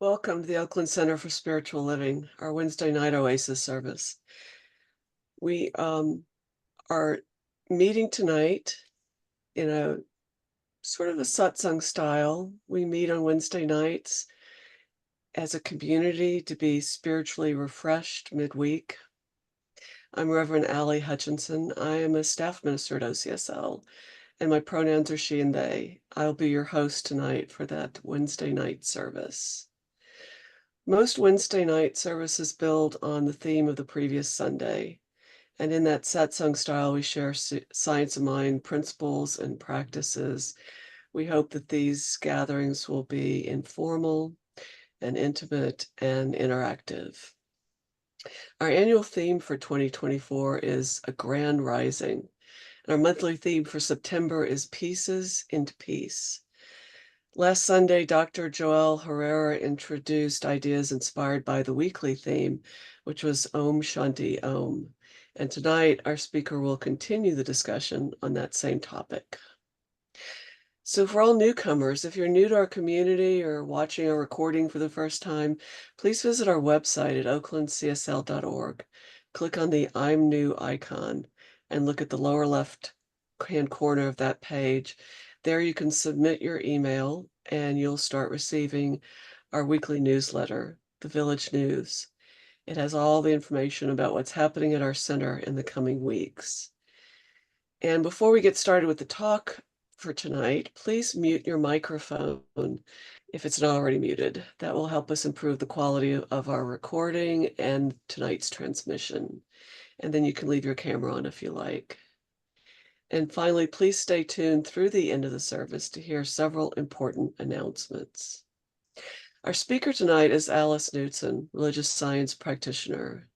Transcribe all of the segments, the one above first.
Welcome to the Oakland Center for Spiritual Living, our Wednesday night Oasis service. We are meeting tonight in a sort of a satsang style. We meet on Wednesday nights as a community to be spiritually refreshed midweek. I'm Reverend Allie Hutchinson. I am a staff minister at OCSL, and my pronouns are she and they. I'll be your host tonight for that Wednesday night service. Most Wednesday night services build on the theme of the previous Sunday, and in that satsang style, we share science of mind principles and practices. We hope that these gatherings will be informal and intimate and interactive. Our annual theme for 2024 is a grand rising, and our monthly theme for September is Pieces into Peace. Last Sunday, Dr. Joel Herrera introduced ideas inspired by the weekly theme, which was Om Shanti Om. And tonight, our speaker will continue the discussion on that same topic. So for all newcomers, if you're new to our community or watching a recording for the first time, please visit our website at oaklandcsl.org. Click on the I'm New icon and look at the lower left-hand corner of that page. There you can submit your email and you'll start receiving our weekly newsletter, The Village News. It has all the information about what's happening at our center in the coming weeks. And before we get started with the talk for tonight, please mute your microphone if it's not already muted. That will help us improve the quality of our recording and tonight's transmission. And then you can leave your camera on if you like. And finally, please stay tuned through the end of the service to hear several important announcements. Our speaker tonight is Alice Knutson, religious science practitioner.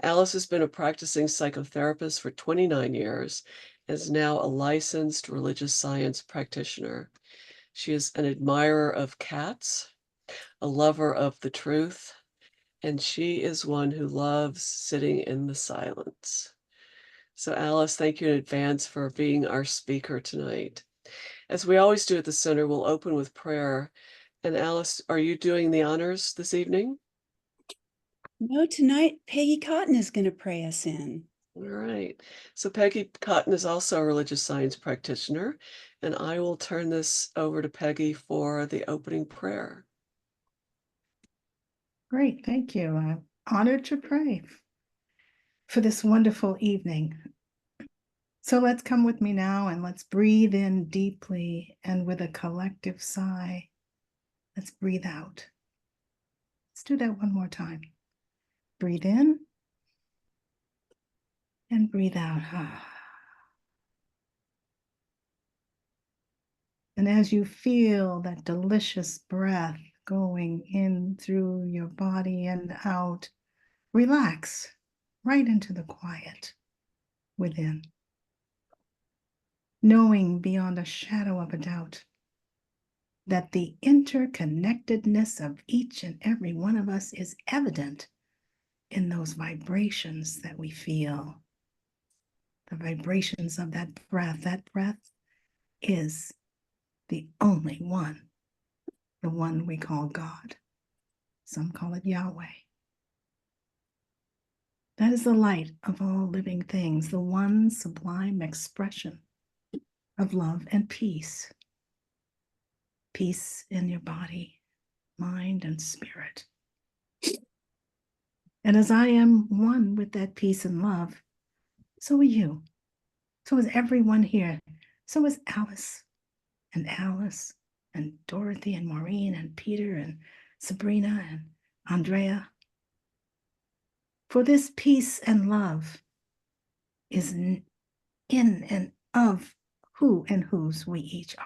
Alice has been a practicing psychotherapist for 29 years and is now a licensed religious science practitioner. She is an admirer of cats, a lover of the truth, and she is one who loves sitting in the silence. So Alice, thank you in advance for being our speaker tonight. As we always do at the center, we'll open with prayer. And Alice, are you doing the honors this evening? No, tonight Peggy Cotton is going to pray us in. All right. So Peggy Cotton is also a religious science practitioner, and I will turn this over to Peggy for the opening prayer. Great, thank you. I'm honored to pray for this wonderful evening. So let's come with me now and let's breathe in deeply and with a collective sigh. Let's breathe out. Let's do that one more time. Breathe in and breathe out. And as you feel that delicious breath going in through your body and out, relax right into the quiet within, knowing beyond a shadow of a doubt that the interconnectedness of each and every one of us is evident in those vibrations that we feel. The vibrations of that breath. That breath is the only one, the one we call God. Some call it Yahweh. That is the light of all living things, the one sublime expression of love and peace. Peace in your body, mind, and spirit. And as I am one with that peace and love, so are you. So is everyone here. So is Alice and Dorothy and Maureen and Peter and Sabrina and Andrea. For this peace and love is in and of who and whose we each are.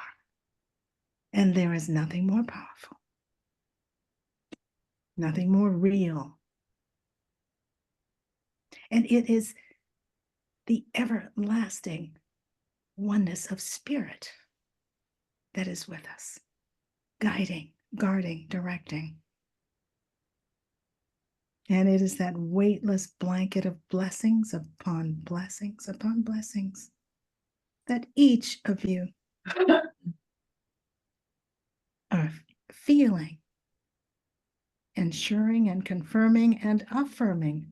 And there is nothing more powerful, nothing more real. And it is the everlasting oneness of spirit that is with us, guiding, guarding, directing. And it is that weightless blanket of blessings upon blessings upon blessings that each of you are feeling ensuring and confirming and affirming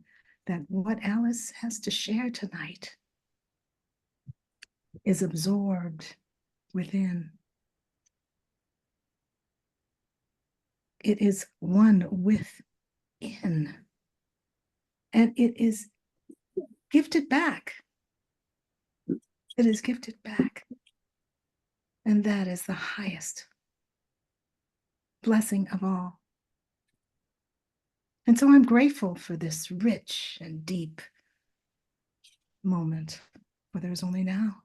that what Alice has to share tonight is absorbed within. It is one within, and it is gifted back. It is gifted back. And that is the highest blessing of all. And so I'm grateful for this rich and deep moment, for there's only now.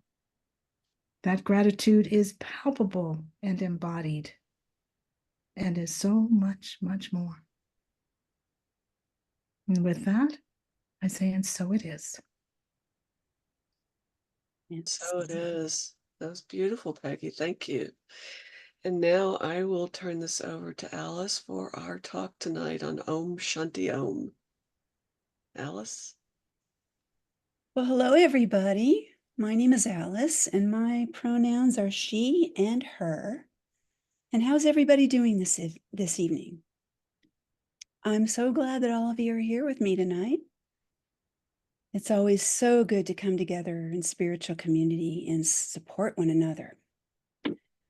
That gratitude is palpable and embodied, and is so much, much more. And with that, I say, and so it is. So it is. That was beautiful, Peggy. Thank you. And now I will turn this over to Alice for our talk tonight on Om Shanti Om. Alice? Well, hello, everybody. My name is Alice, and my pronouns are she and her. And how's everybody doing this evening? I'm so glad that all of you are here with me tonight. It's always so good to come together in spiritual community and support one another.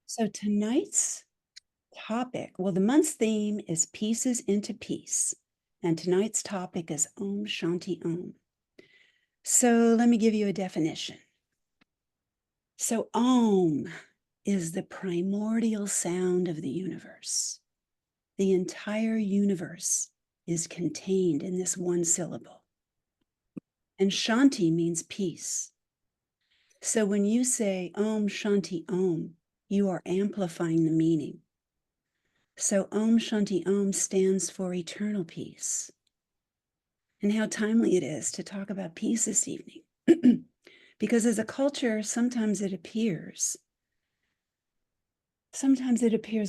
So tonight's topic, well, the month's theme is Pieces into Peace. And tonight's topic is Om Shanti Om. So let me give you a definition. So Om is the primordial sound of the universe. The entire universe is contained in this one syllable. And Shanti means peace. So when you say Om Shanti Om, you are amplifying the meaning. So Om Shanti Om stands for eternal peace. And how timely it is to talk about peace this evening. Because as a culture, sometimes it appears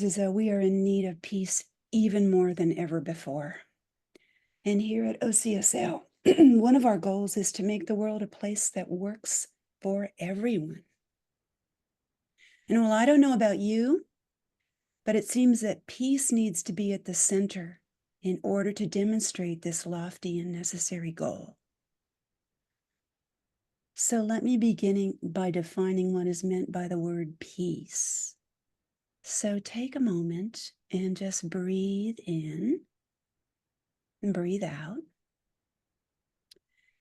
as though we are in need of peace even more than ever before. And here at OCSL, one of our goals is to make the world a place that works for everyone. And well, I don't know about you, but it seems that peace needs to be at the center in order to demonstrate this lofty and necessary goal. So let me begin by defining what is meant by the word peace. So take a moment and just breathe in and breathe out.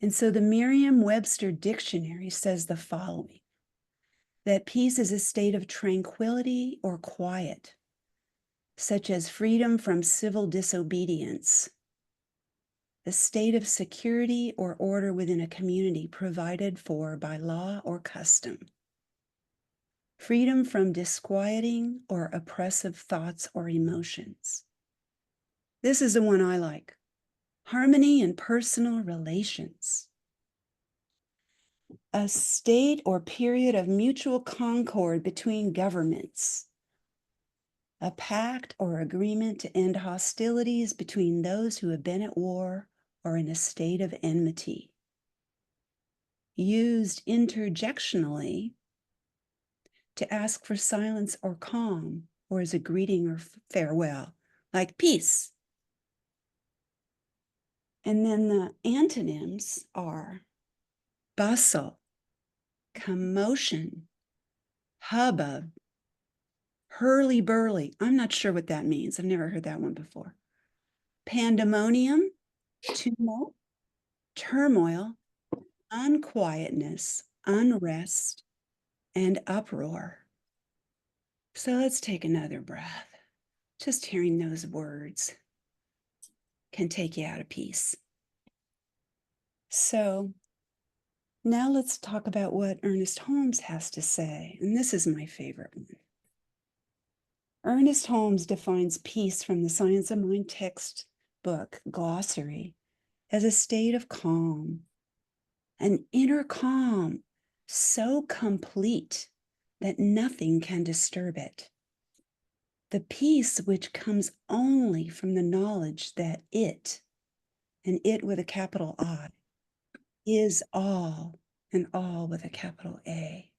And so the Merriam-Webster dictionary says the following, that peace is a state of tranquility or quiet, such as freedom from civil disobedience, a state of security or order within a community provided for by law or custom, freedom from disquieting or oppressive thoughts or emotions. This is the one I like. Harmony in personal relations. A state or period of mutual concord between governments. A pact or agreement to end hostilities between those who have been at war or in a state of enmity. Used interjectionally to ask for silence or calm, or as a greeting or farewell, like peace. And then the antonyms are bustle, commotion, hubbub, hurly-burly. I'm not sure what that means. I've never heard that one before. Pandemonium, tumult, turmoil, unquietness, unrest, and uproar. So let's take another breath. Just hearing those words can take you out of peace. So now let's talk about what Ernest Holmes has to say. And this is my favorite one. Ernest Holmes defines peace from the Science of Mind textbook glossary as a state of calm, an inner calm so complete that nothing can disturb it. The peace which comes only from the knowledge that it, and it with a capital I, is all, and all with a capital A.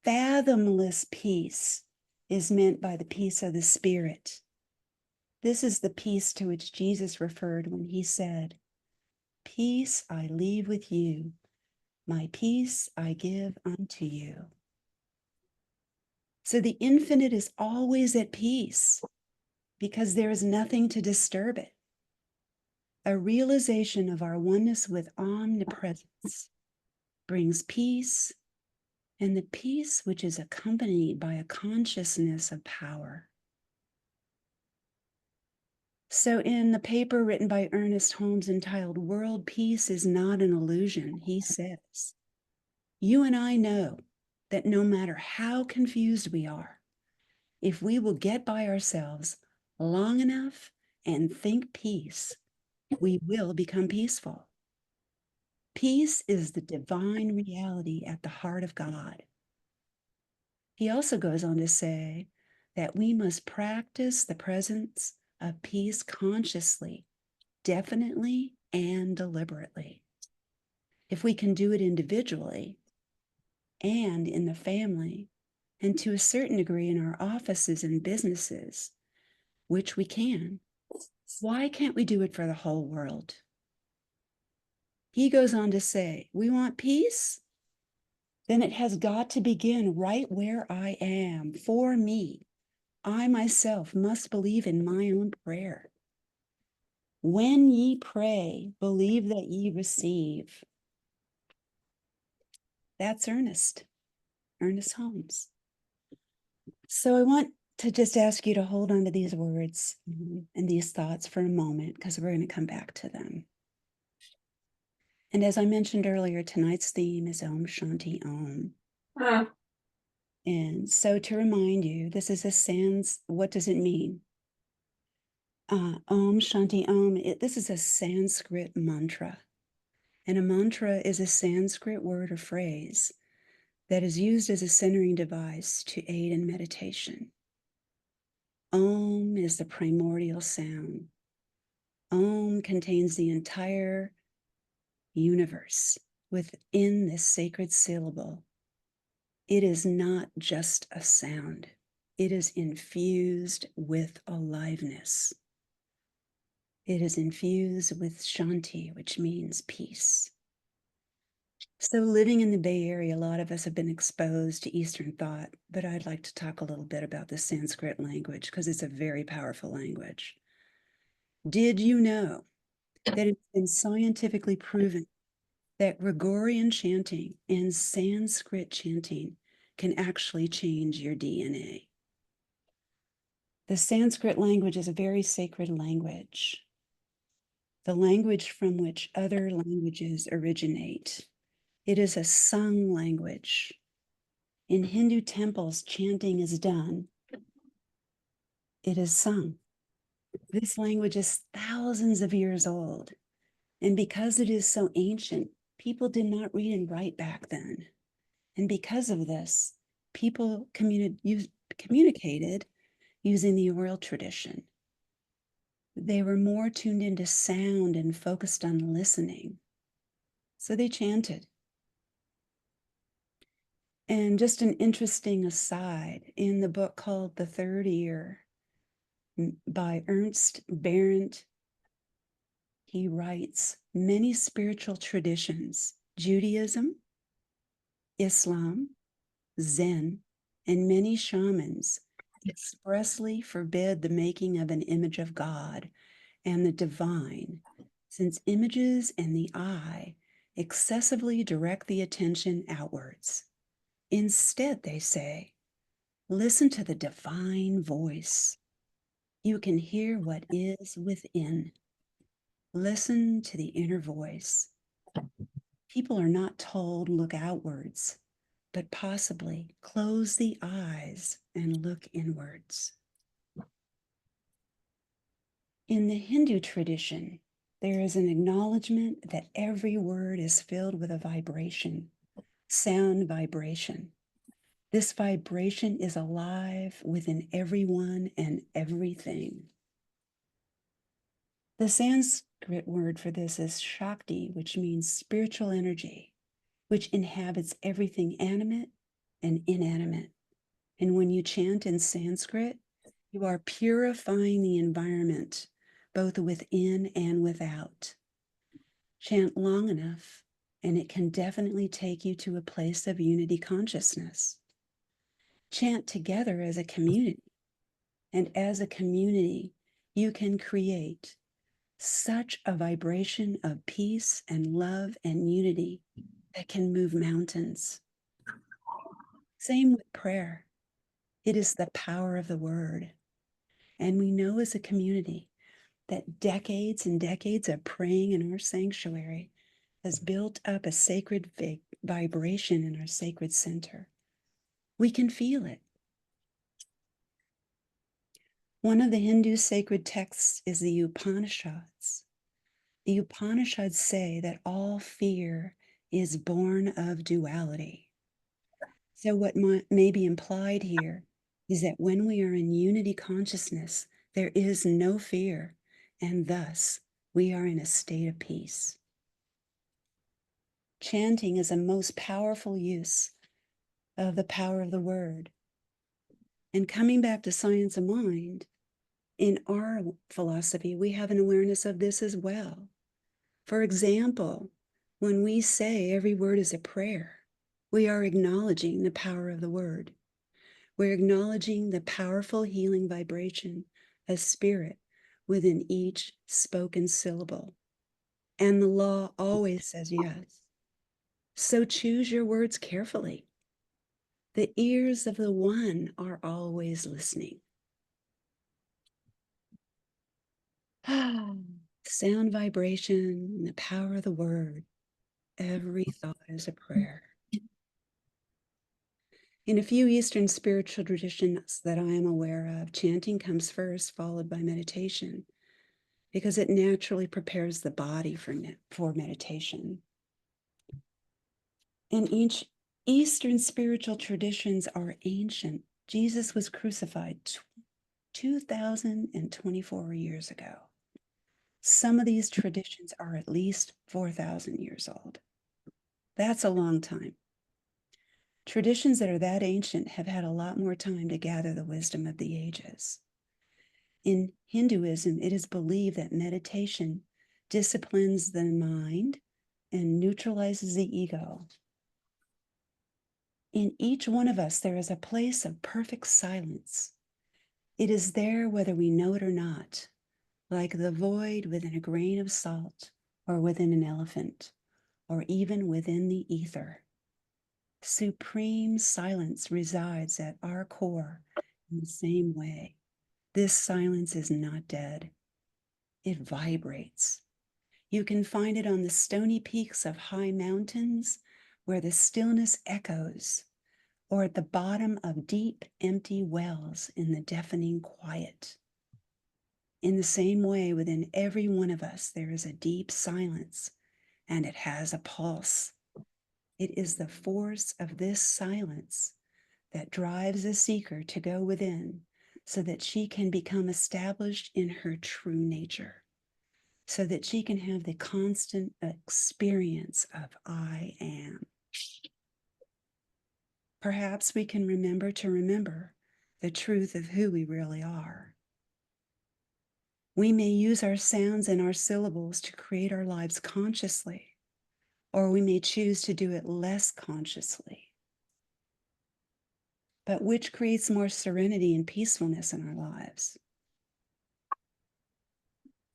Fathomless peace is meant by the peace of the spirit, This is the peace to which Jesus referred when he said, "Peace I leave with you, my peace I give unto you." So the infinite is always at peace because there is nothing to disturb it. A realization of our oneness with omnipresence brings peace, and the peace which is accompanied by a consciousness of power. So in the paper written by Ernest Holmes entitled "World Peace is Not an Illusion," he says, "You and I know that no matter how confused we are, if we will get by ourselves long enough and think peace, we will become peaceful. Peace is the divine reality at the heart of God." He also goes on to say that we must practice the presence of peace consciously, definitely, and deliberately. If we can do it individually and in the family, and to a certain degree in our offices and businesses, which we can, why can't we do it for the whole world? He goes on to say, we want peace? Then it has got to begin right where I am, for me. I myself must believe in my own prayer. When ye pray, believe that ye receive. That's Ernest Holmes. So I want to just ask you to hold on to these words and these thoughts for a moment, because we're going to come back to them. And as I mentioned earlier, tonight's theme is Om Shanti Om. And so to remind you, this is what does it mean? Om Shanti Om, this is a Sanskrit mantra. And a mantra is a Sanskrit word or phrase that is used as a centering device to aid in meditation. Om is the primordial sound. Om contains the entire universe within this sacred syllable. It is not just a sound. It is infused with aliveness. It is infused with Shanti, which means peace. So living in the Bay Area, a lot of us have been exposed to Eastern thought, but I'd like to talk a little bit about the Sanskrit language because it's a very powerful language. Did you know that it's been scientifically proven that Gregorian chanting and Sanskrit chanting can actually change your DNA? The Sanskrit language is a very sacred language, the language from which other languages originate. It is a sung language. In Hindu temples, chanting is done. It is sung. This language is thousands of years old. And because it is so ancient, people did not read and write back then. And because of this, people communicated using the oral tradition. They were more tuned into sound and focused on listening. So they chanted. And just an interesting aside, in the book called The Third Ear by Ernst Berendt, he writes, many spiritual traditions, Judaism, Islam, Zen, and many shamans expressly forbid the making of an image of God and the divine, since images and the eye excessively direct the attention outwards. Instead, they say, listen to the divine voice. You can hear what is within. Listen to the inner voice. People are not told look outwards, but possibly close the eyes and look inwards. In the Hindu tradition, there is an acknowledgement that every word is filled with a vibration, sound vibration. This vibration is alive within everyone and everything. The Sanskrit word for this is Shakti, which means spiritual energy, which inhabits everything animate and inanimate. And when you chant in Sanskrit, You are purifying the environment, both within and without. Chant long enough, and it can definitely take you to a place of unity consciousness. Chant together as a community, and as a community, you can create such a vibration of peace and love and unity that can move mountains. Same with prayer. It is the power of the word. And we know as a community that decades and decades of praying in our sanctuary has built up a sacred vibration in our sacred center. We can feel it. One of the Hindu sacred texts is the Upanishads. The Upanishads say that all fear is born of duality. So what may be implied here is that when we are in unity consciousness, there is no fear, and thus we are in a state of peace. Chanting is a most powerful use of the power of the word. And coming back to science of mind, in our philosophy, we have an awareness of this as well. For example, when we say every word is a prayer, we are acknowledging the power of the word. We're acknowledging the powerful healing vibration of spirit within each spoken syllable. And the law always says yes. So choose your words carefully. The ears of the one are always listening. Sound vibration and the power of the word. Every thought is a prayer. In a few Eastern spiritual traditions that I am aware of, chanting comes first, followed by meditation, because it naturally prepares the body for meditation. And each Eastern spiritual traditions are ancient. Jesus was crucified 2,024 years ago. Some of these traditions are at least 4,000 years old. That's a long time. Traditions that are that ancient have had a lot more time to gather the wisdom of the ages. In Hinduism, it is believed that meditation disciplines the mind and neutralizes the ego. In each one of us, there is a place of perfect silence. It is there whether we know it or not, like the void within a grain of salt, or within an elephant, or even within the ether. Supreme silence resides at our core in the same way. This silence is not dead. It vibrates. You can find it on the stony peaks of high mountains where the stillness echoes, or at the bottom of deep, empty wells in the deafening quiet. In the same way, within every one of us, there is a deep silence, and it has a pulse. It is the force of this silence that drives a seeker to go within so that she can become established in her true nature, so that she can have the constant experience of I am. Perhaps we can remember the truth of who we really are. We may use our sounds and our syllables to create our lives consciously, or we may choose to do it less consciously. But which creates more serenity and peacefulness in our lives?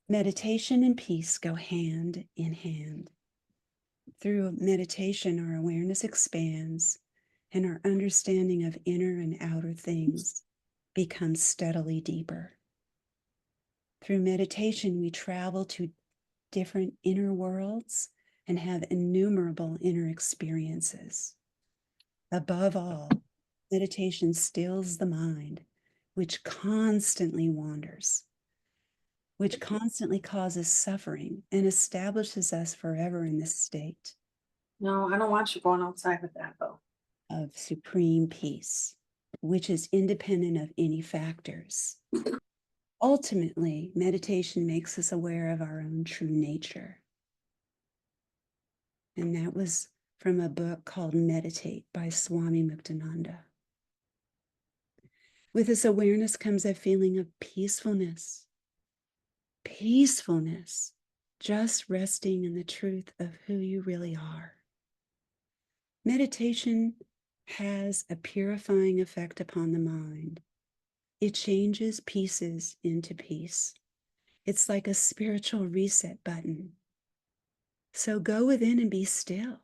Meditation and peace go hand in hand. Through meditation, our awareness expands and our understanding of inner and outer things becomes steadily deeper. Through meditation, we travel to different inner worlds and have innumerable inner experiences. Above all, meditation stills the mind, which constantly wanders, which constantly causes suffering and establishes us forever in this state. No, I don't want you going outside with that though. Of supreme peace, which is independent of any factors. Ultimately, meditation makes us aware of our own true nature. And that was from a book called Meditate by Swami Muktananda. With this awareness comes a feeling of peacefulness. Peacefulness, just resting in the truth of who you really are. Meditation has a purifying effect upon the mind. It changes pieces into peace. It's like a spiritual reset button. So go within and be still.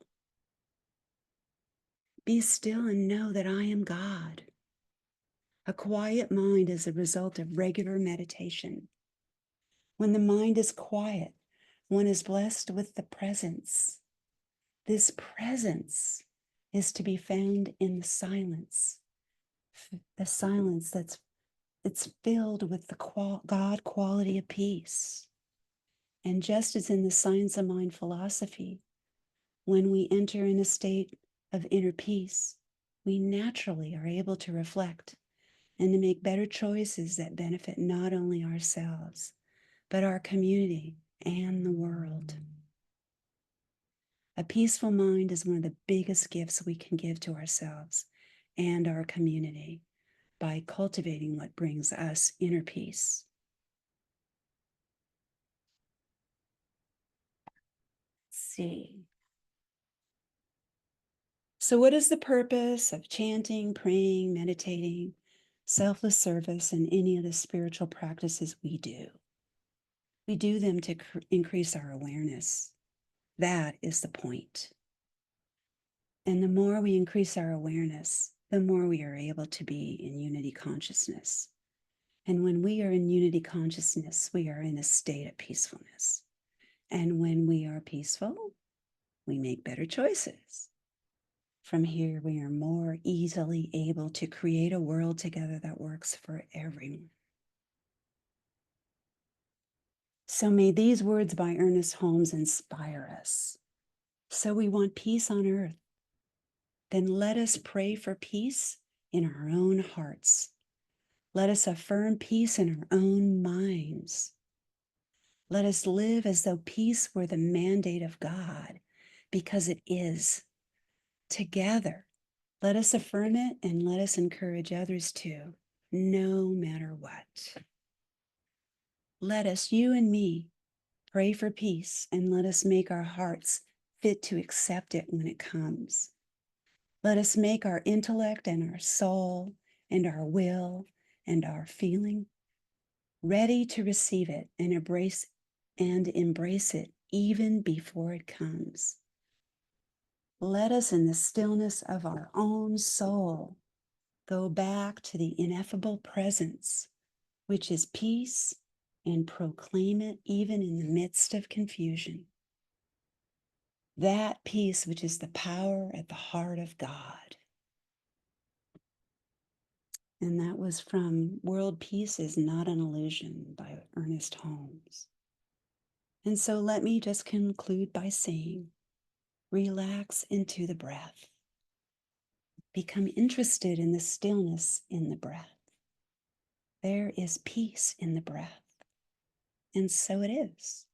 Be still and know that I am God. A quiet mind is a result of regular meditation. When the mind is quiet, one is blessed with the presence. This presence is to be found in the silence it's filled with the God quality of peace. And just as in the science of mind philosophy, when we enter in a state of inner peace, we naturally are able to reflect and to make better choices that benefit not only ourselves, but our community and the world. A peaceful mind is one of the biggest gifts we can give to ourselves and our community by cultivating what brings us inner peace. Let's see. So what is the purpose of chanting, praying, meditating, selfless service, and any of the spiritual practices we do? We do them to increase our awareness. That is the point. And the more we increase our awareness, the more we are able to be in unity consciousness. And when we are in unity consciousness, we are in a state of peacefulness. And when we are peaceful, we make better choices. From here, we are more easily able to create a world together that works for everyone. So may these words by Ernest Holmes inspire us. So we want peace on earth. Then let us pray for peace in our own hearts. Let us affirm peace in our own minds. Let us live as though peace were the mandate of God, because it is. Together, let us affirm it and let us encourage others to, no matter what. Let us, you and me, pray for peace and let us make our hearts fit to accept it when it comes. Let us make our intellect and our soul and our will and our feeling ready to receive it and embrace it even before it comes. Let us, in the stillness of our own soul, go back to the ineffable presence, which is peace, and proclaim it even in the midst of confusion. That peace which is the power at the heart of God. And that was from World Peace is Not an Illusion by Ernest Holmes. And so let me just conclude by saying, relax into the breath. Become interested in the stillness in the breath. There is peace in the breath. And so it is.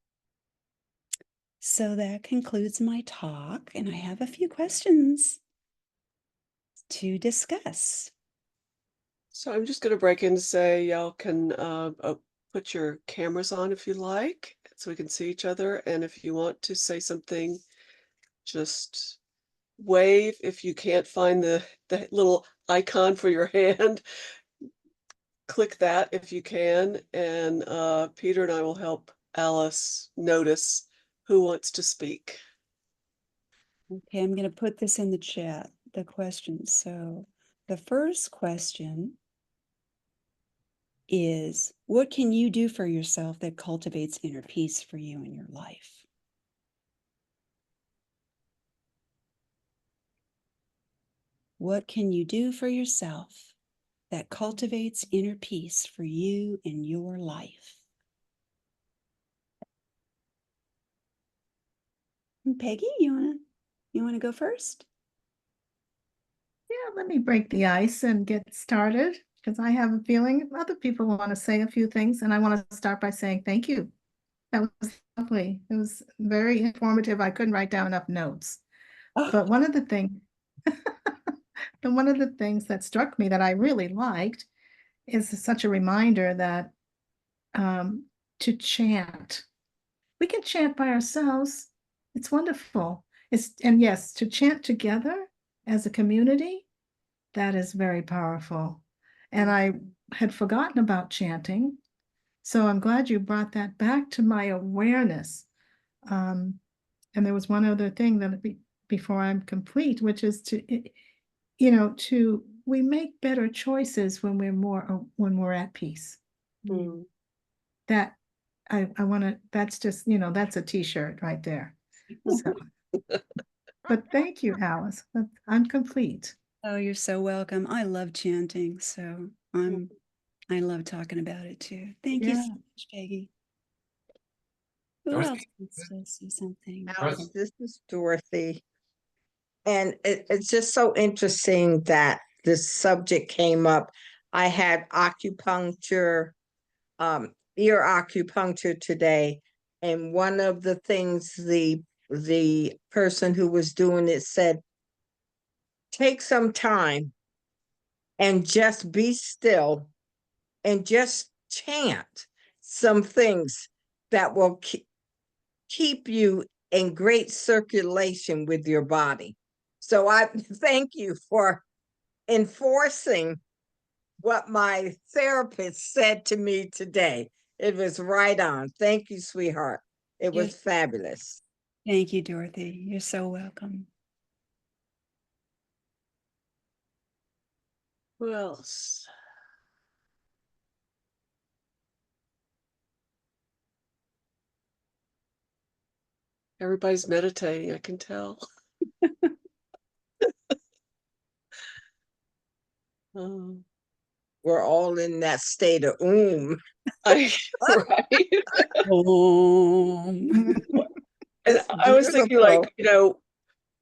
So that concludes my talk, and I have a few questions to discuss. So I'm just going to break in to say y'all can put your cameras on if you like, so we can see each other. And if you want to say something, just wave. If you can't find the little icon for your hand, click that if you can. And Peter and I will help Alice notice who wants to speak. Okay, I'm going to put this in the chat, the questions. So the first question is, what can you do for yourself that cultivates inner peace for you in your life? What can you do for yourself that cultivates inner peace for you in your life? And Peggy, you wanna go first? Yeah, let me break the ice and get started because I have a feeling other people want to say a few things, and I want to start by saying thank you. That was lovely. It was very informative. I couldn't write down enough notes. Oh. But one of the things that struck me that I really liked is such a reminder that to chant. We can chant by ourselves. It's wonderful. And yes, to chant together as a community, that is very powerful. And I had forgotten about chanting. So I'm glad you brought that back to my awareness. And there was one other thing that before I'm complete, which is we make better choices when we're at peace. Mm. That I want to, that's just, that's a t-shirt right there. So, but thank you, Alice. I'm complete. Oh, you're so welcome. I love chanting, so I love talking about it too. Thank you so much, Peggy. Who else wants to say something? Alice, this is Dorothy. And it's just so interesting that this subject came up. I had acupuncture, ear acupuncture today. And one of the things the person who was doing it said, take some time and just be still and just chant some things that will keep you in great circulation with your body. So I thank you for enforcing what my therapist said to me today. It was right on. Thank you, sweetheart. It was fabulous. Thank you, Dorothy. You're so welcome. Who else? Everybody's meditating, I can tell. We're all in that state of right. And I was thinking, like,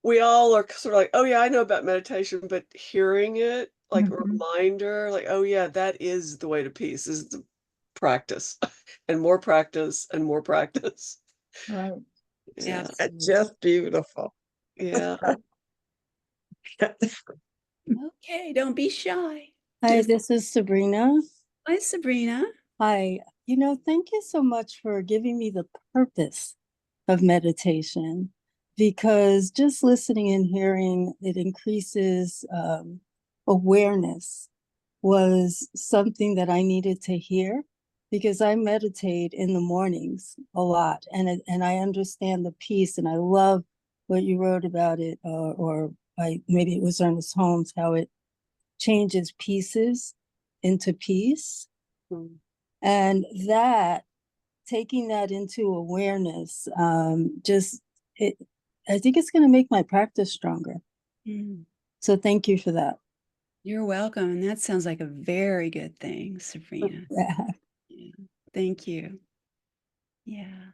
we all are sort of like, oh yeah, I know about meditation, but hearing it, like a reminder, like, oh yeah, that is the way to peace, is the practice and more practice and more practice. Right. Yeah. just beautiful. Yeah. Okay, don't be shy. Hi, this is Sabrina. Hi, Sabrina. Hi. Thank you so much for giving me the purpose of meditation, because just listening and hearing it increases awareness was something that I needed to hear, because I meditate in the mornings a lot, and I understand the peace, and I love what you wrote about it, maybe it was Ernest Holmes, how it changes pieces into peace. And that, taking that into awareness, I think it's going to make my practice stronger. So thank you for that. You're welcome. And that sounds like a very good thing, Sabrina. Yeah. Thank you. Yeah.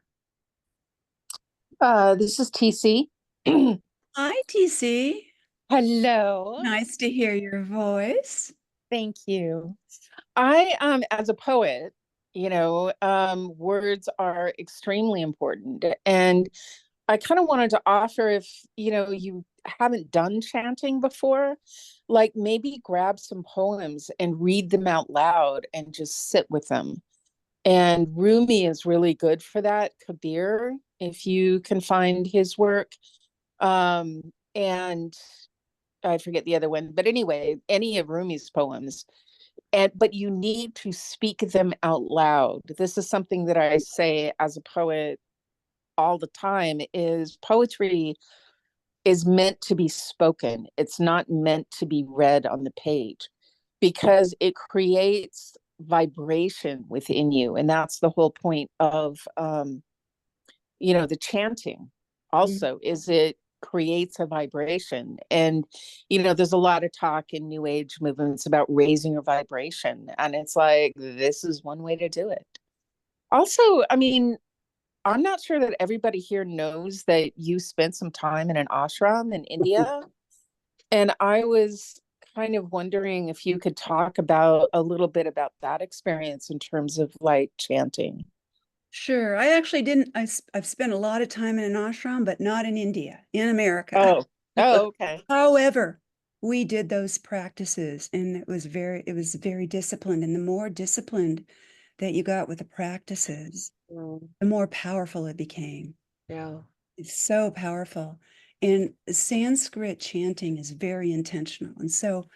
This is TC. Hi, TC. Hello. Nice to hear your voice. Thank you. I, as a poet, words are extremely important. And I kind of wanted to offer, if, you haven't done chanting before, like maybe grab some poems and read them out loud and just sit with them. And Rumi is really good for that. Kabir, if you can find his work. And I forget the other one, but anyway, any of Rumi's poems. But you need to speak them out loud. This is something that I say as a poet all the time, is poetry is meant to be spoken. It's not meant to be read on the page, because it creates vibration within you. And that's the whole point of, the chanting also, is it creates a vibration. And there's a lot of talk in new age movements about raising your vibration, and it's like, this is one way to do it. Also, I'm not sure that everybody here knows that you spent some time in an ashram in India, and I was kind of wondering if you could talk about a little bit about that experience in terms of like chanting. Sure. I actually didn't. I've spent a lot of time in an ashram, but not in India, in America. Oh, okay. However, we did those practices, and it was very disciplined. And the more disciplined that you got with the practices, the more powerful it became. Yeah. It's so powerful. And Sanskrit chanting is very intentional. And so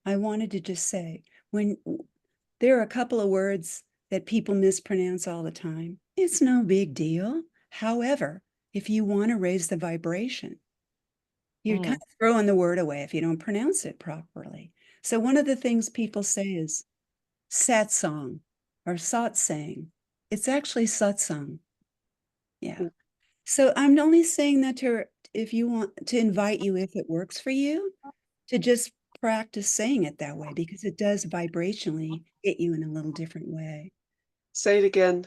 I wanted to just say, there are a couple of words that people mispronounce all the time, it's no big deal. However, if you want to raise the vibration, you're kind of throwing the word away if you don't pronounce it properly. So one of the things people say is satsang or satsang. It's actually satsang. Yeah. So I'm only saying that if you want to invite you, if it works for you, to just practice saying it that way, because it does vibrationally hit you in a little different way. Say it again.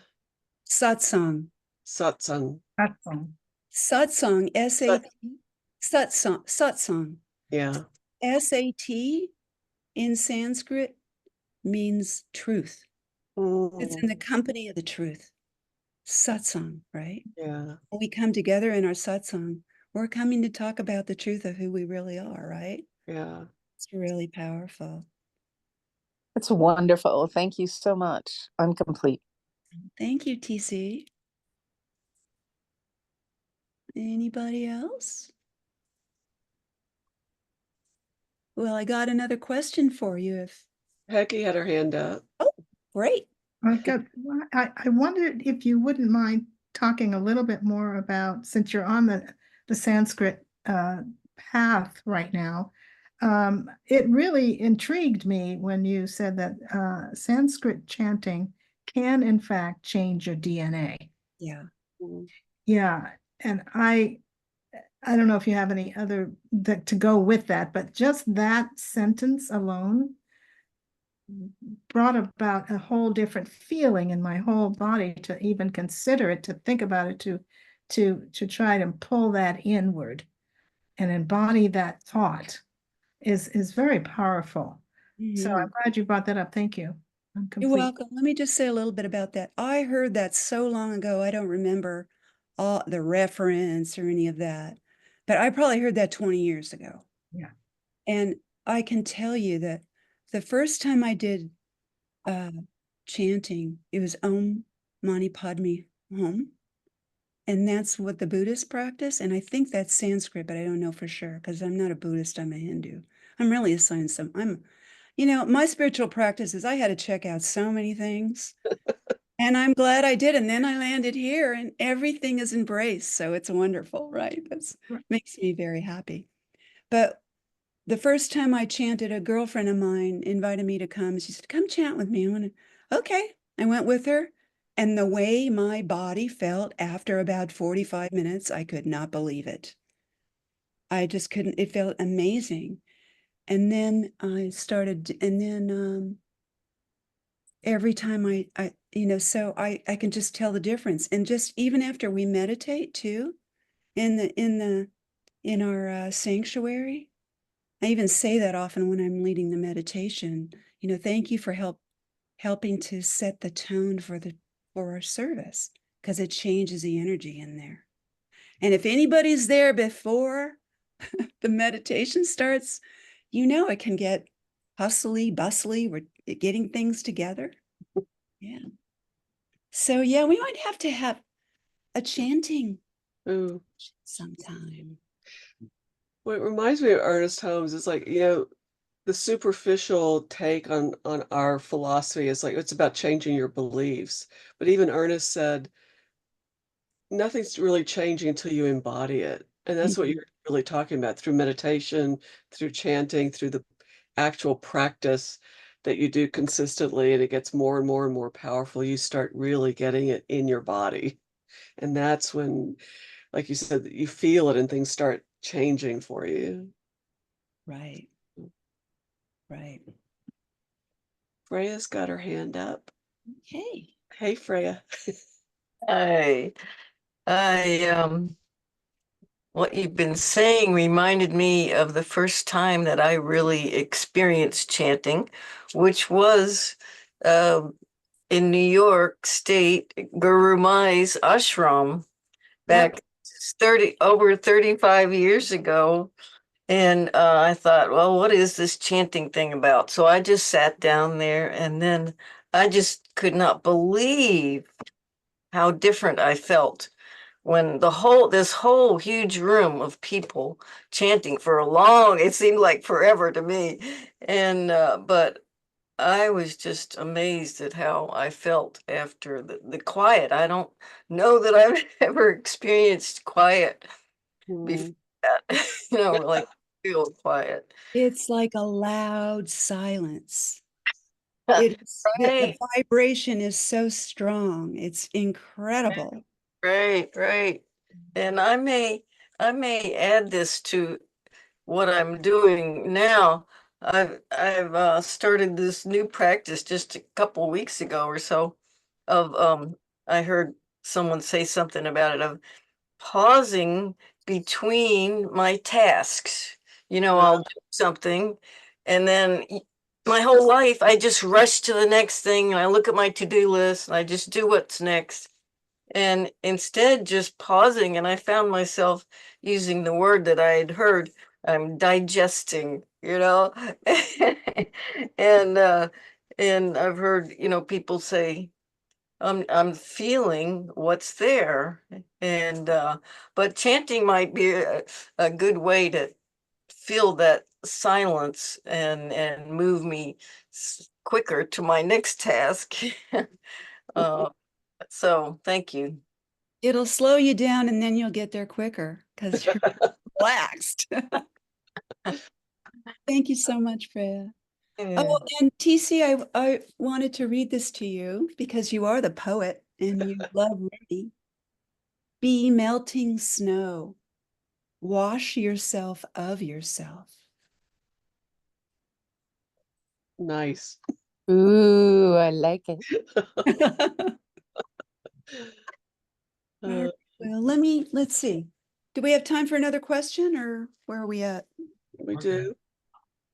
Satsang. Satsang. That's all. Satsang, S-A-T, satsang. Yeah. S-A-T in Sanskrit means truth. It's in the company of the truth. Satsang, right? Yeah. When we come together in our satsang, we're coming to talk about the truth of who we really are, right? Yeah. It's really powerful. That's wonderful. Thank you so much. I'm complete. Thank you, TC. Anybody else? Well, I got another question for you. Peggy had her hand up. Oh, great. I wondered if you wouldn't mind talking a little bit more about, since you're on the Sanskrit path right now. It really intrigued me when you said that Sanskrit chanting can in fact change your DNA. Yeah. Yeah, and I don't know if you have any other that to go with that, but just that sentence alone brought about a whole different feeling in my whole body to even consider it, to think about it, to try to pull that inward and embody that thought is very powerful. So I'm glad you brought that up. Thank you. I'm You're complete. welcome. Let me just say a little bit about that. I heard that so long ago, I don't remember all the reference or any of that, but I probably heard that 20 years ago. Yeah. And I can tell you that the first time I did chanting, it was Om Mani Padme Hum. And that's what the Buddhists practice. And I think that's Sanskrit, but I don't know for sure because I'm not a Buddhist, I'm a Hindu. I'm really a science. My spiritual practices, I had to check out so many things. And I'm glad I did. And then I landed here and everything is embraced. So it's wonderful, right? That makes me very happy. But the first time I chanted, a girlfriend of mine invited me to come. She said, come chant with me. I went, okay. I went with her. And the way my body felt after about 45 minutes, I could not believe it. I just couldn't, it felt amazing. And then I started, and then every time so I can just tell the difference. And just even after we meditate too, in our sanctuary, I even say that often when I'm leading the meditation, thank you for helping to set the tone for our service, because it changes the energy in there. And if anybody's there before the meditation starts, it can get hustly, bustly, we're getting things together. Yeah. So yeah, we might have to have a chanting sometime. Well, it reminds me of Ernest Holmes. It's like, the superficial take on our philosophy is like it's about changing your beliefs. But even Ernest said, nothing's really changing until you embody it. And that's what you're really talking about through meditation, through chanting, through the actual practice that you do consistently, and it gets more and more and more powerful. You start really getting it in your body. And that's when, like you said, you feel it and things start changing for you. Right. Right. Freya's got her hand up. Okay. Hey, Freya. I what you've been saying reminded me of the first time that I really experienced chanting, which was in New York State, Guru Mai's ashram back over 35 years ago. And I thought, well, what is this chanting thing about? So I just sat down there, and then I just could not believe how different I felt when this whole huge room of people chanting for a long, it seemed like forever to me. And but I was just amazed at how I felt after the quiet. I don't know that I've ever experienced quiet before Mm. that, like feel quiet. It's like a loud silence. The Right, vibration is so strong. It's incredible. right. And I may add this to what I'm doing now. I've started this new practice just a couple weeks ago or so of I heard someone say something about it, of pausing between my tasks. I'll do something, and then my whole life I just rush to the next thing, and I look at my to-do list and I just do what's next. And instead, just pausing, and I found myself using the word that I had heard. I'm digesting, and and I've heard, people say, I'm feeling what's there. And but chanting might be a good way to feel that silence and move me quicker to my next task. uh, so thank you. It'll slow you down and then you'll get there quicker because you're relaxed. Thank you so much, Freya. Yeah. Oh, and TC, I wanted to read this to you because you are the poet and you love reading. Be melting snow. Wash yourself of yourself. Nice. Ooh, I like it. All right, well, let's see. Do we have time for another question or where are we at? We do.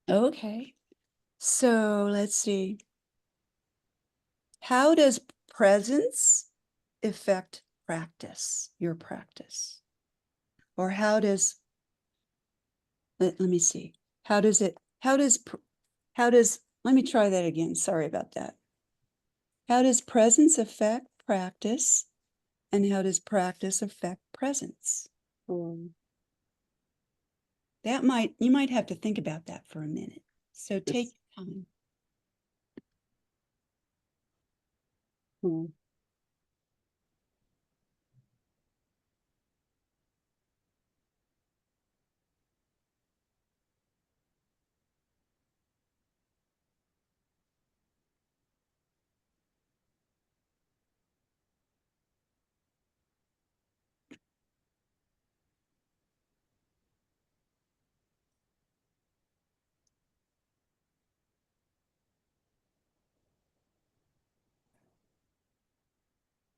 Okay. So let's see. How does presence affect practice, your practice? Or let me see. Let me try that again. Sorry about that. How does presence affect practice? And how does practice affect presence? Mm. You might have to think about that for a minute. So take Yes. your time. Mm.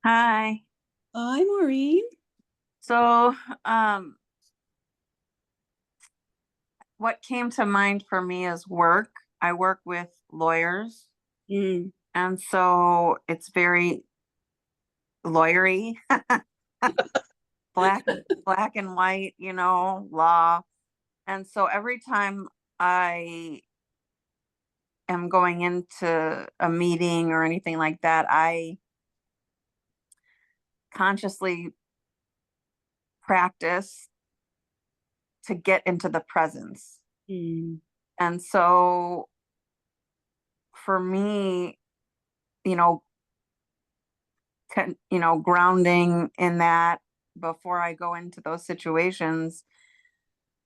Hi. Hi, Maureen. So, um, what came to mind for me is work. I work with lawyers, Mm. and so it's very lawyery, black, black and white, law. And so every time I am going into a meeting or anything like that, I consciously practice to get into the presence. Mm. And so for me, you know, grounding in that before I go into those situations,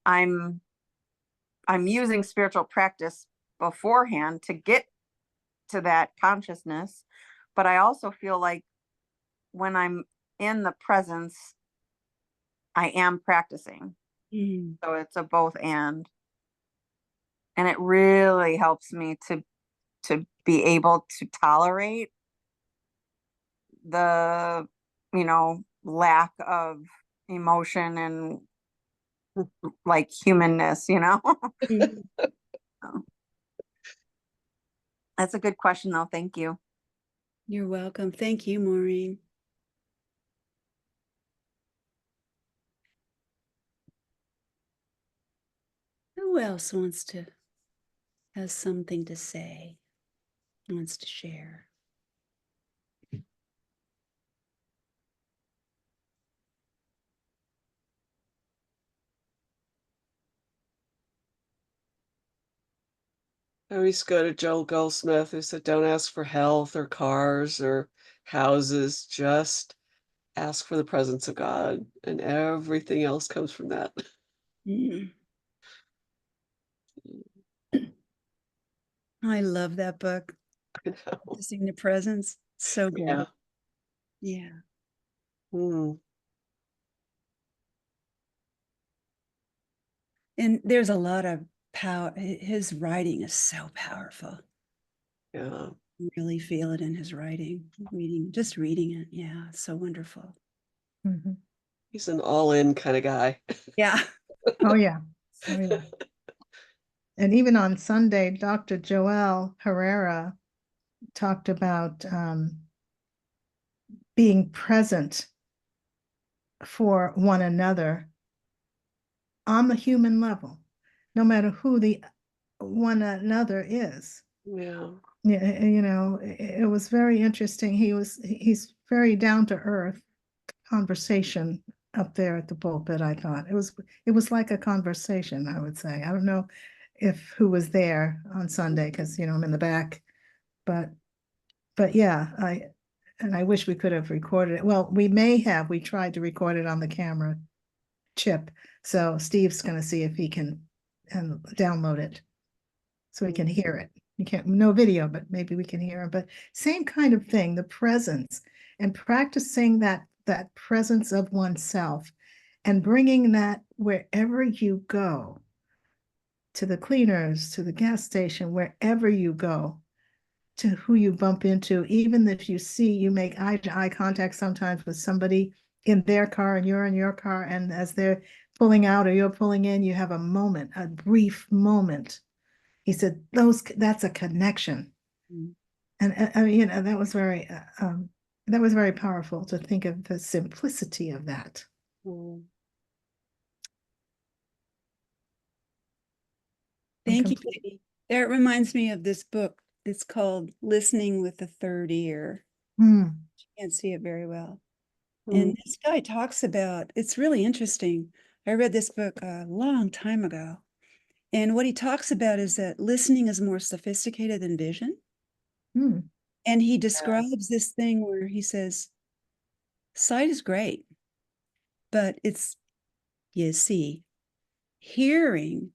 I'm I'm using spiritual practice beforehand to get to that consciousness, but I also feel like when I'm in the presence, I am practicing. Mm. So it's a both and it really helps me to be able to tolerate the lack of emotion and like humanness. Mm. So, that's a good question though. Thank you. You're welcome. Thank you, Maureen. Who else has something to say, wants to share? I always go to Joel Goldsmith, who said, don't ask for health or cars or houses, just ask for the presence of God, and everything else comes from that. Mm. I love that book. I know. Practicing the presence. So good. Yeah. Yeah. Mm. And there's a lot of power. His writing is so powerful. Yeah. You really feel it in his writing, just reading it. Yeah, so wonderful. Mhm. He's an all-in kind of guy. Yeah. Oh, yeah. Oh, yeah. And even on Sunday, Dr. Joel Herrera talked about being present for one another on the human level, no matter who the one another is. Yeah. Yeah, you know, it was very interesting. He's very down to earth conversation up there at the pulpit. I thought it was like a conversation, I would say. I don't know if who was there on Sunday, because you know I'm in the back, but yeah, I wish we could have recorded it. Well, we tried to record it on the camera chip. So Steve's gonna see if he can and download it so we can hear it. You can't, no video, but maybe we can hear it. But same kind of thing, the presence and practicing that presence of oneself and bringing that wherever you go, to the cleaners, to the gas station, wherever you go, to who you bump into, even if you make eye contact sometimes with somebody in their car and you're in your car, and as they're pulling out or you're pulling in, you have a brief moment. He said that's a connection. Mm. And you know, that was very powerful to think of the simplicity of that. Mm. Thank you, Katie. That reminds me of this book. It's called Listening with the Third Ear. Hmm. Can't see it very well. Mm. And this guy talks about, it's really interesting. I read this book a long time ago. And what he talks about is that listening is more sophisticated than vision. Hmm. And he describes this thing where he says, sight is great, but it's, you see, hearing.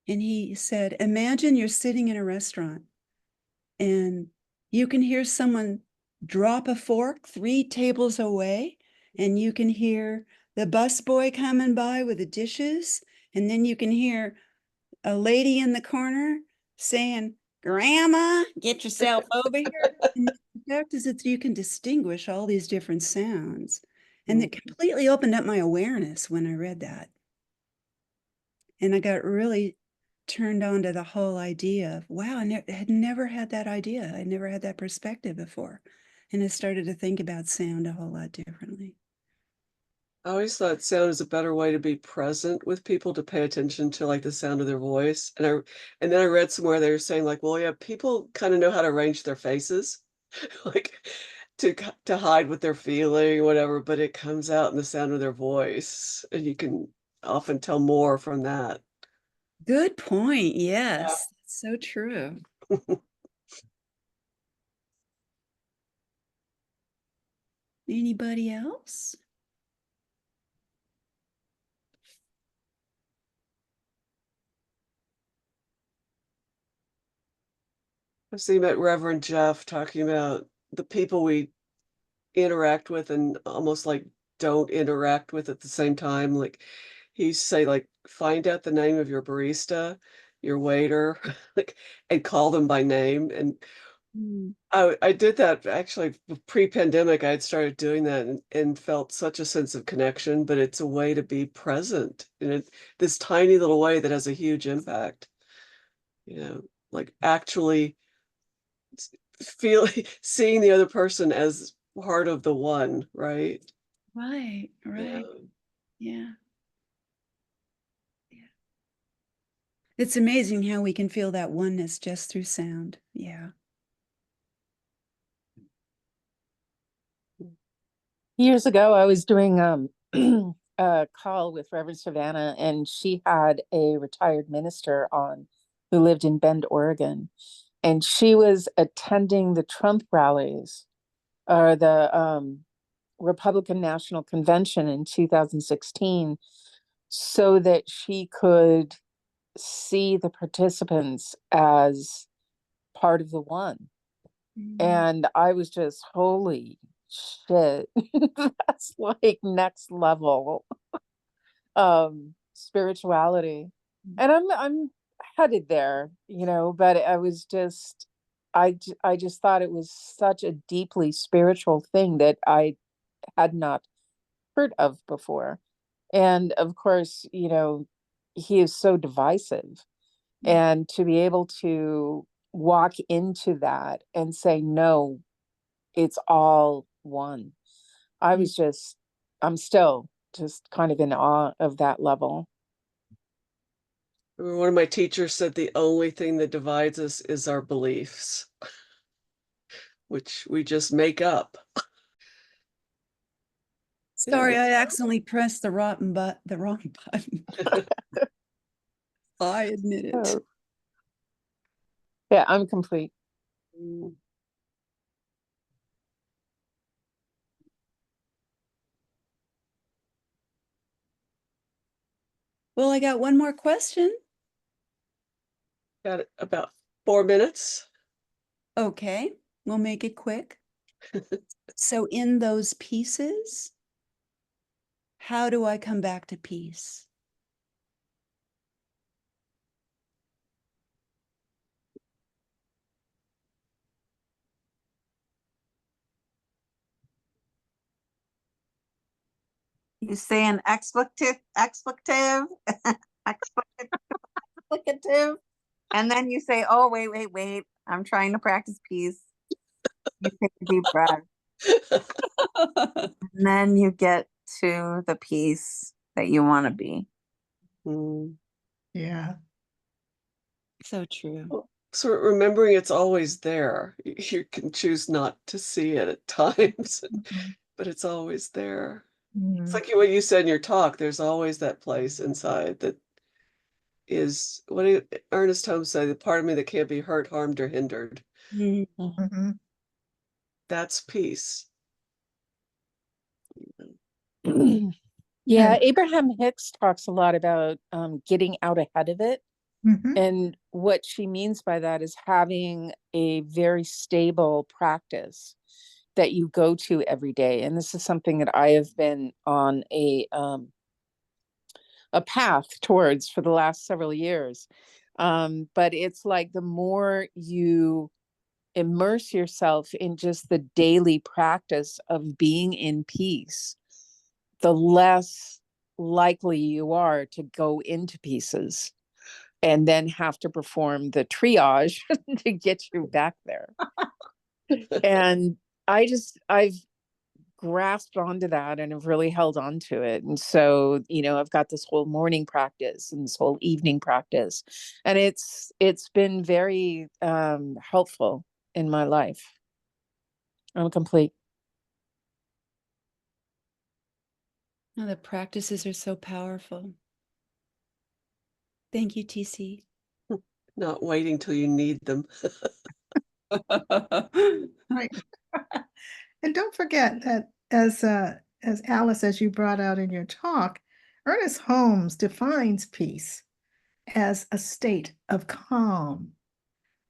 And he said, imagine you're sitting in a restaurant and you can hear someone drop a fork 3 tables away, and you can hear the busboy coming by with the dishes, and then you can hear a lady in the corner saying, Grandma, get yourself over here. And the fact is that you can distinguish all these different sounds. And it completely opened up my awareness when I read that. And I got really turned on to the whole idea of, wow, I had never had that idea. I never had that perspective before. And I started to think about sound a whole lot differently. I always thought sound is a better way to be present with people, to pay attention to like the sound of their voice. And then I read somewhere they were saying like, well, yeah, people kind of know how to arrange their faces, like to hide what they're feeling, whatever, but it comes out in the sound of their voice, and you can often tell more from that. Good point. Yes, that's so true. Anybody else? I've seen about Reverend Jeff talking about the people we interact with and almost like don't interact with at the same time. Like he used to say, like, find out the name of your barista, your waiter, like, and call them by name. And Mm. I did that actually pre-pandemic. I had started doing that and felt such a sense of connection, but it's a way to be present in this tiny little way that has a huge impact. You know, like actually feel seeing the other person as part of the one, right? Right, right. Yeah. Yeah. It's amazing how we can feel that oneness just through sound. Yeah. Years ago, I was doing a call with Reverend Savannah, and she had a retired minister on who lived in Bend, Oregon. And she was attending the Trump rallies or the Republican National Convention in 2016 so that she could see the participants as part of the one. And I was just, holy shit, that's like next level spirituality. And I'm headed there, you know, but I was just I just thought it was such a deeply spiritual thing that I had not heard of before. And of course, you know, he is so divisive. And to be able to walk into that and say, no, it's all one. I'm still just kind of in awe of that level. One of my teachers said the only thing that divides us is our beliefs, which we just make up. Sorry, I accidentally pressed the wrong button. I admit it. Oh. Yeah, I'm complete. Well, I got one more question. Got about 4 minutes. Okay, we'll make it quick. So in those pieces, how do I come back to peace? You say an expletive, expletive, explicative, and then you say, oh, wait. I'm trying to practice peace. You take a deep breath. And then you get to the peace that you want to be. Yeah. So true. So remembering it's always there. You can choose not to see it at times, but it's always there. It's like what you said in your talk, there's always that place inside that is, what did Ernest Holmes say, the part of me that can't be hurt, harmed, or hindered. That's peace. Yeah, Abraham Hicks talks a lot about getting out ahead of it. And what she means by that is having a very stable practice that you go to every day. And this is something that I have been on a path towards for the last several years. But it's like the more you immerse yourself in just the daily practice of being in peace, the less likely you are to go into pieces and then have to perform the triage to get you back there. And I've grasped onto that and have really held on to it. And so, you know, I've got this whole morning practice and this whole evening practice, and it's been very helpful in my life. I'm complete. Oh, the practices are so powerful. Thank you, TC. Not waiting till you need them. Right. And don't forget that as Alice, as you brought out in your talk, Ernest Holmes defines peace as a state of calm.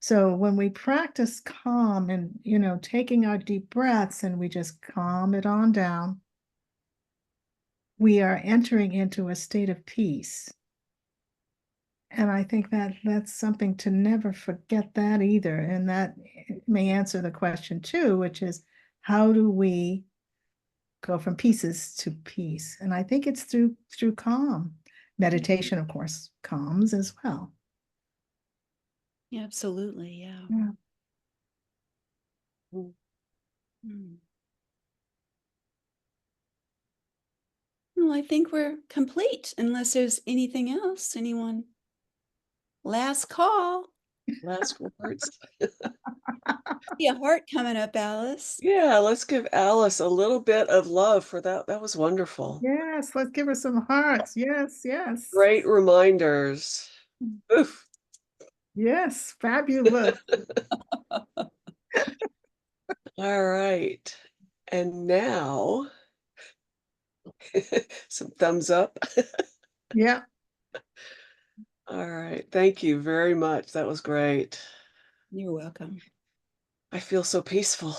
So when we practice calm and, you know, taking our deep breaths and we just calm it on down, we are entering into a state of peace. And I think that that's something to never forget that either. And that may answer the question too, which is how do we go from pieces to peace? And I think it's through calm. Meditation, of course, calms as well. Yeah, absolutely. Yeah. Yeah. Well, I think we're complete unless there's anything else anyone Last call. Last words. See a heart coming up, Alice. Yeah, let's give Alice a little bit of love for that. That was wonderful. Yes, let's give her some hearts. Yes, yes. Great reminders. Oof. Yes, fabulous. All right. And now, some thumbs up. Yeah. All right. Thank you very much. That was great. You're welcome. I feel so peaceful.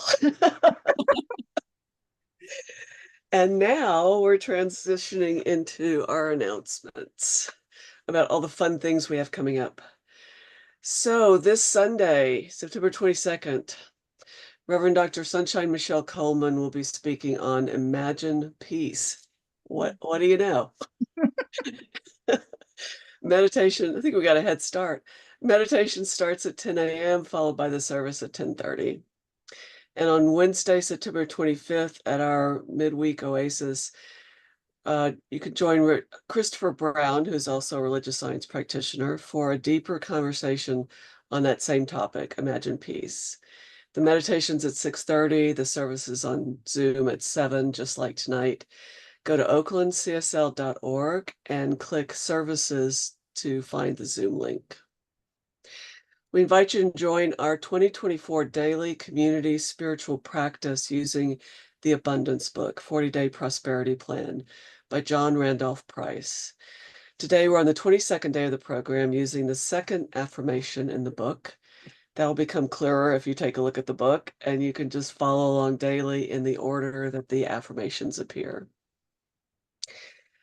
And now we're transitioning into our announcements about all the fun things we have coming up. So this Sunday, September 22nd, Reverend Dr. Sunshine Michelle Coleman will be speaking on Imagine Peace. What do you know? Meditation, I think we got a head start. Meditation starts at 10 a.m., followed by the service at 10:30. And on Wednesday, September 25th, at our midweek oasis, you could join Christopher Brown, who's also a religious science practitioner, for a deeper conversation on that same topic, Imagine Peace. The meditation's at 6:30. The service is on Zoom at 7, just like tonight. Go to oaklandcsl.org and click Services to find the Zoom link. We invite you to join our 2024 daily community spiritual practice using the Abundance Book, 40-Day Prosperity Plan by John Randolph Price. Today, we're on the 22nd day of the program using the second affirmation in the book. That will become clearer if you take a look at the book, and you can just follow along daily in the order that the affirmations appear.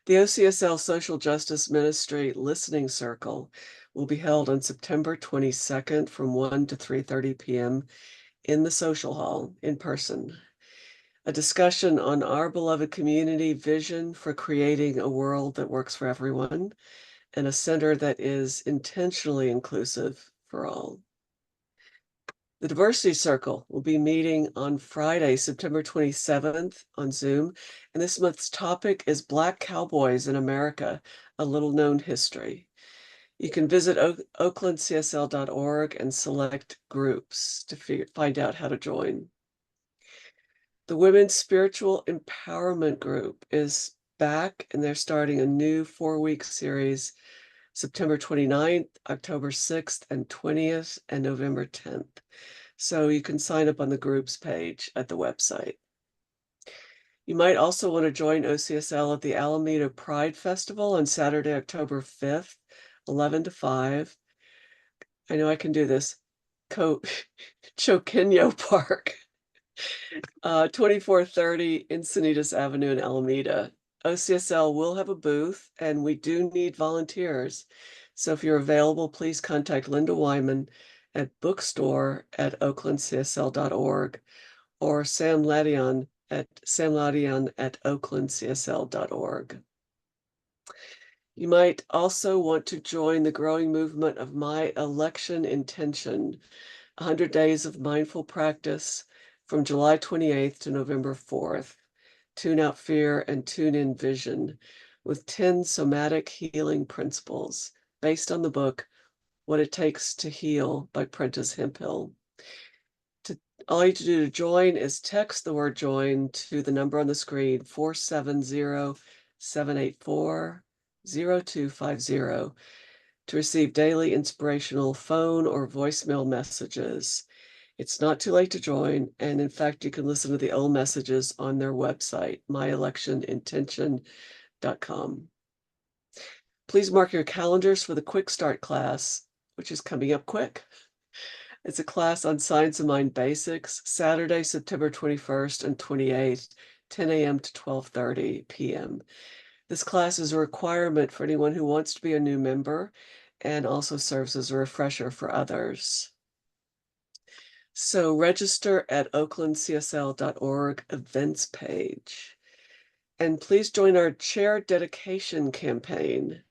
The OCSL Social Justice Ministry Listening Circle will be held on September 22nd from 1 to 3:30 p.m. in the social hall in person. A discussion on our beloved community vision for creating a world that works for everyone and a center that is intentionally inclusive for all. The Diversity Circle will be meeting on Friday, September 27th on Zoom, and this month's topic is Black Cowboys in America, a little known history. You can visit oaklandcsl.org and select groups to find out how to join. The Women's Spiritual Empowerment Group is back, and they're starting a new 4-week series, September 29th, October 6th, and 20th, and November 10th. So you can sign up on the groups page at the website. You might also want to join OCSL at the Alameda Pride Festival on Saturday, October 5th, 11 to 5. I know I can do this. Choquinho Park, 2430 Encinitas Avenue in Alameda. OCSL will have a booth, and we do need volunteers. So if you're available, please contact Linda Wyman at bookstore@oaklandcsl.org or Sam Ladion at oaklandcsl.org. You might also want to join the growing movement of My Election Intention, 100 Days of Mindful Practice from July 28th to November 4th. Tune out fear and tune in vision with 10 somatic healing principles based on the book What It Takes to Heal by Prentice Hemphill. All you have to do to join is text the word join to the number on the screen, 470-784-0250, to receive daily inspirational phone or voicemail messages. It's not too late to join, and in fact, you can listen to the old messages on their website, myelectionintention.com. Please mark your calendars for the Quick Start class, which is coming up quick. It's a class on Science of Mind Basics, Saturday, September 21st and 28th, 10 a.m. to 12:30 p.m. This class is a requirement for anyone who wants to be a new member and also serves as a refresher for others. So register at oaklandcsl.org events page. And please join our chair dedication campaign.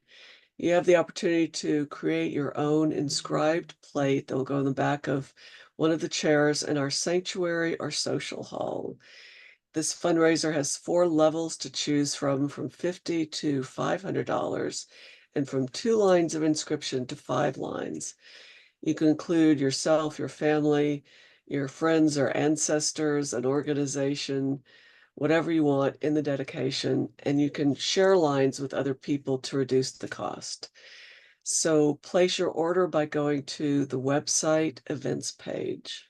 You have the opportunity to create your own inscribed plate that will go in the back of one of the chairs in our sanctuary or social hall. This fundraiser has 4 levels to choose from $50 to $500, and from 2 lines of inscription to 5 lines. You can include yourself, your family, your friends or ancestors, an organization, whatever you want in the dedication, and you can share lines with other people to reduce the cost. So place your order by going to the website events page.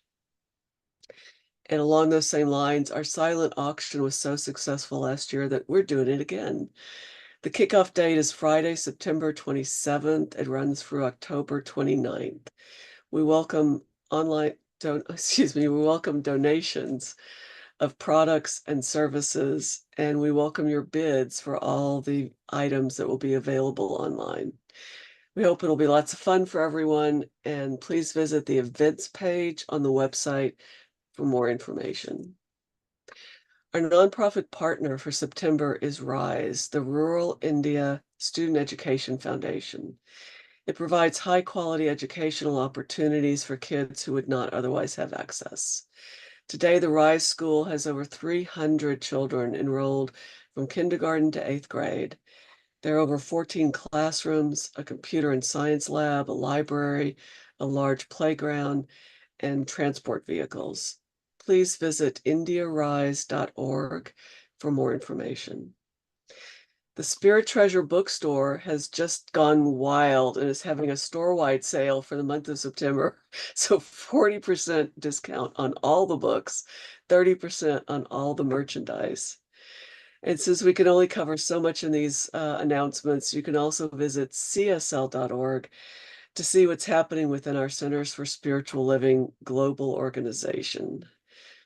And along those same lines, our silent auction was so successful last year that we're doing it again. The kickoff date is Friday, September 27th. It runs through October 29th. We welcome we welcome donations of products and services, and we welcome your bids for all the items that will be available online. We hope it'll be lots of fun for everyone, and please visit the events page on the website for more information. Our nonprofit partner for September is RISE, the Rural India Student Education Foundation. It provides high-quality educational opportunities for kids who would not otherwise have access. Today, the RISE school has over 300 children enrolled from kindergarten to 8th grade. There are over 14 classrooms, a computer and science lab, a library, a large playground, and transport vehicles. Please visit indiarise.org for more information. The Spirit Treasure bookstore has just gone wild and is having a store-wide sale for the month of September. So 40% discount on all the books, 30% on all the merchandise. And since we can only cover so much in these announcements, you can also visit csl.org to see what's happening within our Centers for Spiritual Living global organization.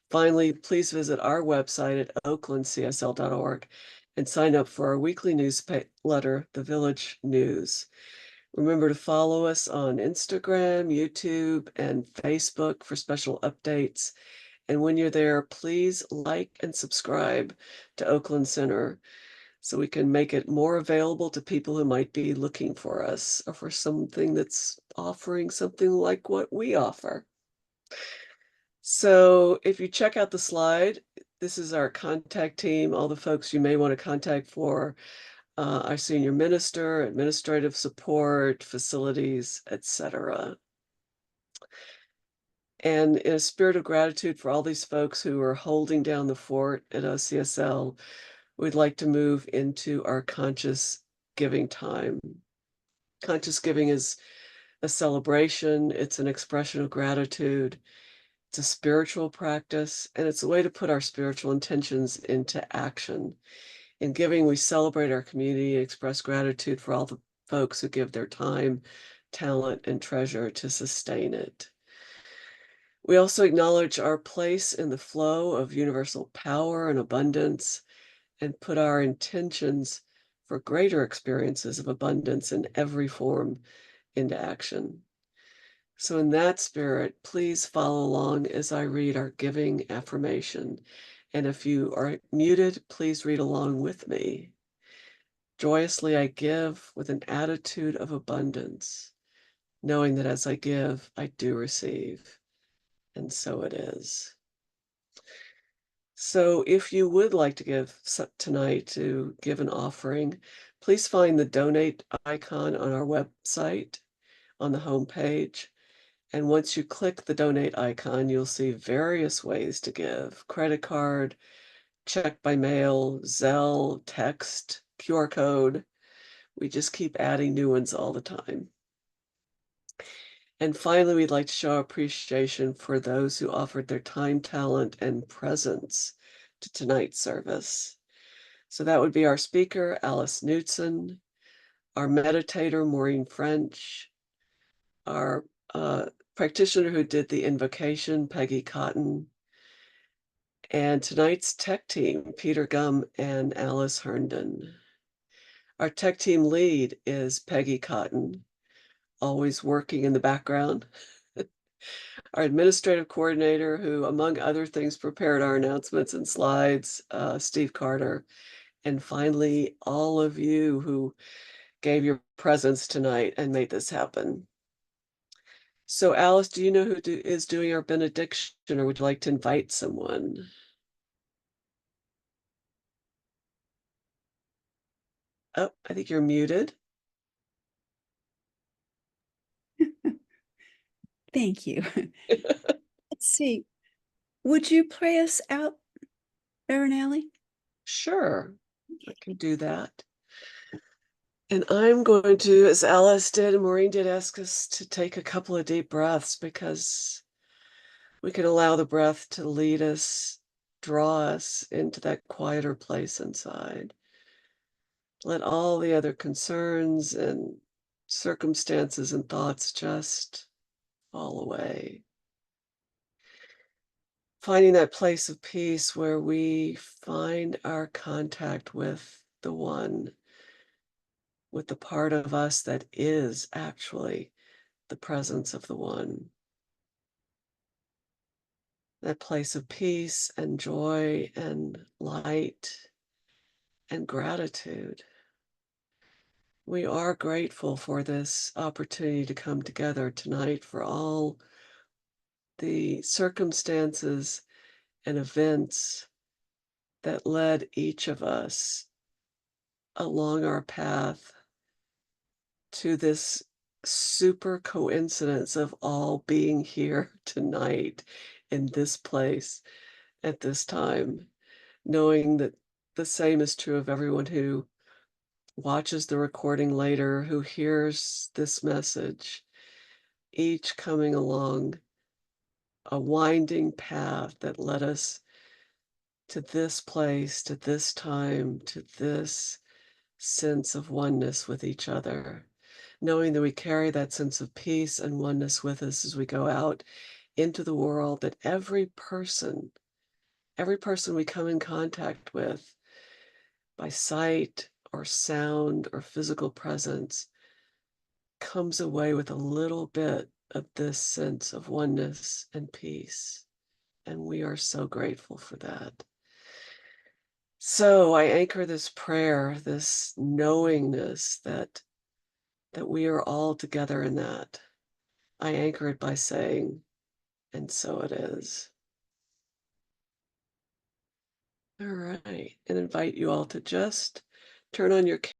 Finally, please visit our website at oaklandcsl.org and sign up for our weekly newsletter, The Village News. Remember to follow us on Instagram, YouTube, and Facebook for special updates. And when you're there, please like and subscribe to Oakland Center so we can make it more available to people who might be looking for us or for something that's offering something like what we offer. So if you check out the slide, this is our contact team, all the folks you may want to contact for our senior minister, administrative support, facilities, etc. And in a spirit of gratitude for all these folks who are holding down the fort at OCSL, we'd like to move into our conscious giving time. Conscious giving is a celebration. It's an expression of gratitude. It's a spiritual practice, and it's a way to put our spiritual intentions into action. In giving, we celebrate our community and express gratitude for all the folks who give their time, talent, and treasure to sustain it. We also acknowledge our place in the flow of universal power and abundance and put our intentions for greater experiences of abundance in every form into action. So in that spirit, please follow along as I read our giving affirmation. And if you are muted, please read along with me. Joyously I give with an attitude of abundance, knowing that as I give, I do receive. And so it is. So if you would like to give tonight, to give an offering, please find the donate icon on our website on the home page. And once you click the donate icon, you'll see various ways to give: credit card, check by mail, Zelle, text, QR code. We just keep adding new ones all the time. And finally, we'd like to show appreciation for those who offered their time, talent, and presence to tonight's service. So that would be our speaker, Alice Knutson, our meditator, Maureen French, our practitioner who did the invocation, Peggy Cotton, and tonight's tech team, Peter Gum and Alice Herndon. Our tech team lead is Peggy Cotton, always working in the background. Our administrative coordinator, who, among other things, prepared our announcements and slides, Steve Carter. And finally, all of you who gave your presence tonight and made this happen. So Alice, do you know who is doing our benediction, or would you like to invite someone? Oh, I think you're muted. Thank you. Let's see. Would you pray us out, Reverend Allie? Sure, I can do that. And I'm going to, as Alice did and Maureen did, ask us to take a couple of deep breaths, because we can allow the breath to lead us, draw us into that quieter place inside. Let all the other concerns and circumstances and thoughts just fall away. Finding that place of peace where we find our contact with the one, with the part of us that is actually the presence of the one. That place of peace and joy and light and gratitude. We are grateful for this opportunity to come together tonight, for all the circumstances and events that led each of us along our path to this super coincidence of all being here tonight in this place at this time, knowing that the same is true of everyone who watches the recording later, who hears this message, each coming along a winding path that led us to this place, to this time, to this sense of oneness with each other, knowing that we carry that sense of peace and oneness with us as we go out into the world, that every person we come in contact with by sight or sound or physical presence comes away with a little bit of this sense of oneness and peace. And we are so grateful for that. So I anchor this prayer, this knowingness that we are all together in that. I anchor it by saying, and so it is. All right, and invite you all to just turn on your